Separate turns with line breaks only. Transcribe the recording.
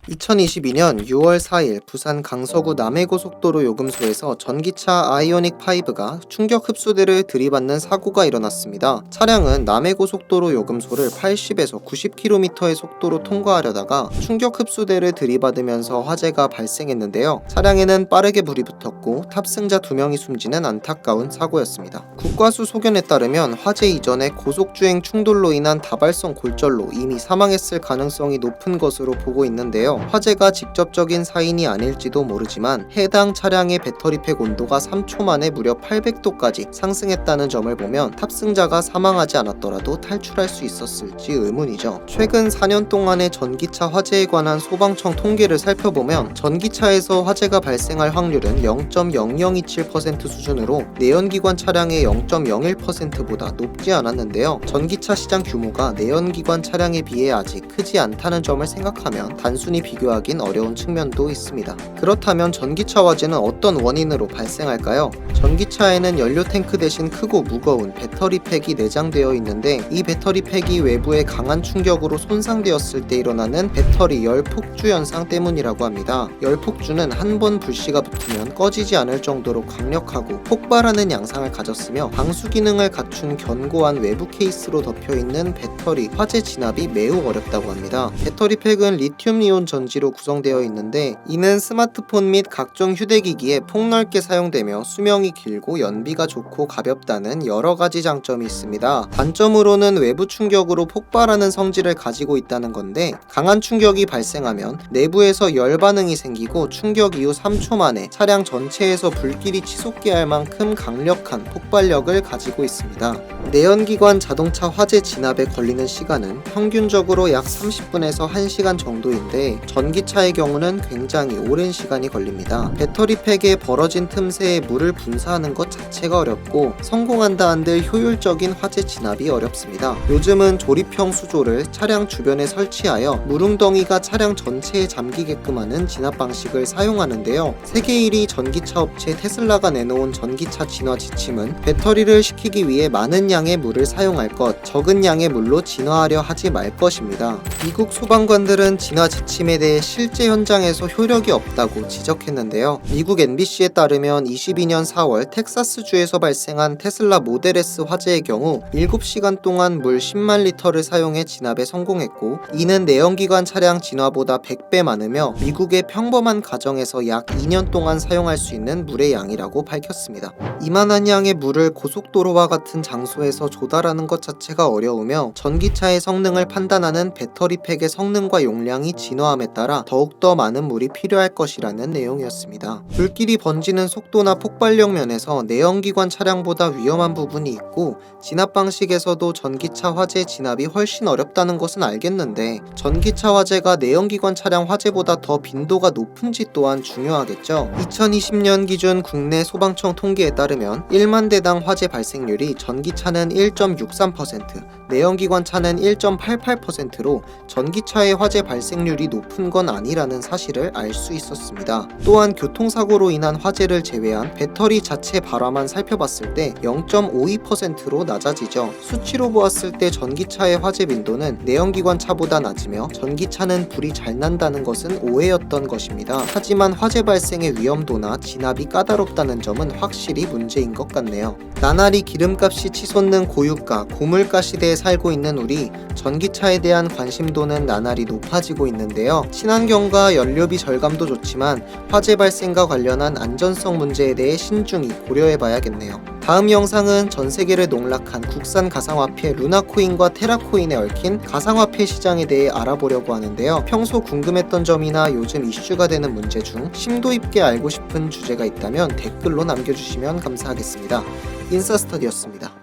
2022년 6월 4일 부산 강서구 남해고속도로 요금소에서 전기차 아이오닉5가 충격 흡수대를 들이받는 사고가 일어났습니다. 차량은 남해고속도로 요금소를 80에서 90km의 속도로 통과하려다가 충격 흡수대를 들이받으면서 화재가 발생했는데요. 차량에는 빠르게 불이 붙었고 탑승자 2명이 숨지는 안타까운 사고였습니다. 국과수 소견에 따르면 화재 이전에 고속주행 충돌로 인한 다발성 골절로 이미 사망했을 가능성이 높은 것으로 보고 있는데요. 화재가 직접적인 사인이 아닐지도 모르지만 해당 차량의 배터리팩 온도가 3초 만에 무려 800도까지 상승했다는 점을 보면 탑승자가 사망하지 않았더라도 탈출할 수 있었을지 의문이죠. 최근 4년 동안의 전기차 화재에 관한 소방청 통계를 살펴보면 전기차에서 화재가 발생할 확률은 0.0027% 수준으로 내연기관 차량의 0.01%보다 높지 않았는데요. 전기차 시장 규모가 내연기관 차량에 비해 아직 크지 않다는 점을 생각하면 단순히 비교하긴 어려운 측면도 있습니다. 그렇다면 전기차 화재는 어떤 원인으로 발생할까요? 전기차에는 연료 탱크 대신 크고 무거운 배터리팩이 내장되어 있는데 이 배터리팩이 외부의 강한 충격으로 손상되었을 때 일어나는 배터리 열 폭주 현상 때문이라고 합니다. 열 폭주는 한 번 불씨가 붙으면 꺼지지 않을 정도로 강력하고 폭발하는 양상을 가졌으며 방수 기능을 갖춘 견고한 외부 케이스로 덮여있는 배터리 화재 진압이 매우 어렵다고 합니다. 배터리팩은 리튬이온 전지로 구성되어 있는데 이는 스마트폰 및 각종 휴대기기에 폭넓게 사용되며 수명이 길고 연비가 좋고 가볍다는 여러가지 장점이 있습니다. 단점으로는 외부 충격으로 폭발하는 성질을 가지고 있다는 건데 강한 충격이 발생하면 내부에서 열 반응이 생기고 충격 이후 3초 만에 차량 전체에서 불길이 치솟게 할 만큼 강력한 폭발력을 가지고 있습니다. 내연기관 자동차 화재 진압에 걸리는 시간은 평균적으로 약 30분에서 1시간 정도인데 전기차의 경우는 굉장히 오랜 시간이 걸립니다. 배터리팩에 벌어진 틈새에 물을 분사하는 것 자체가 어렵고 성공한다 한들 효율적인 화재 진압이 어렵습니다. 요즘은 조립형 수조를 차량 주변에 설치하여 물웅덩이가 차량 전체에 잠기게끔 하는 진압 방식을 사용하는데요. 세계 1위 전기차 업체 테슬라가 내놓은 전기차 진화 지침은 배터리를 식히기 위해 많은 양의 물을 사용할 것, 적은 양의 물로 진화하려 하지 말 것입니다. 미국 소방관들은 진화 지침에 대해 실제 현장에서 효력이 없다고 지적했는데요. 미국 NBC에 따르면 22년 4월 텍사스주에서 발생한 테슬라 모델 S 화재의 경우 7시간 동안 물 10만 리터를 사용해 진압에 성공했고 이는 내연기관 차량 진화보다 100배 많으며 미국의 평범한 가정에서 약 2년 동안 사용할 수 있는 물의 양이라고 밝혔습니다. 이만한 양의 물을 고속도로와 같은 장소에서 조달하는 것 자체가 어려우며 전기차의 성능을 판단하는 배터리팩의 성능과 용량이 진화함에 따라 더욱더 많은 물이 필요할 것이라는 내용이었습니다. 불길이 번지는 속도나 폭발력 면에서 내연기관 차량보다 위험한 부분이 있고 진압 방식에서도 전기차 화재 진압이 훨씬 어렵다는 것은 알겠는데 전기차 화재가 내연기관 차량 화재보다 더 빈도가 높은지 또한 중요하겠죠. 2020년 기준 국내 소방청 통계에 따르면 1만 대당 화재 발생률이 전기차는 1.63%, 내연기관 차는 1.88%로 전기차의 화재 발생률이 높은 건 아니라는 사실을 알 수 있었습니다. 또한 교통사고로 인한 화재를 제외한 배터리 자체 발화만 살펴봤을 때 0.52%로 낮아지죠. 수치로 보았을 때 전기차의 화재 빈도는 내연기관 차보다 낮으며 전기차는 불이 잘 난다는 것은 오해였던 것입니다. 하지만 화재 발생의 위험도나 진압이 까다롭다는 점은 확실히 문제인 것 같네요. 나날이 기름값이 치솟는 고유가, 고물가 시대에 살고 있는 우리, 전기차에 대한 관심도는 나날이 높아지고 있는데요. 친환경과 연료비 절감도 좋지만 화재 발생과 관련한 안전성 문제에 대해 신중히 고려해봐야겠네요. 다음 영상은 전세계를 농락한 국산 가상화폐 루나코인과 테라코인에 얽힌 가상화폐 시장에 대해 알아보려고 하는데요. 평소 궁금했던 점이나 요즘 이슈가 되는 문제 중 심도 있게 알고 싶은 주제가 있다면 댓글로 남겨주시면 감사하겠습니다. 인싸스터디였습니다.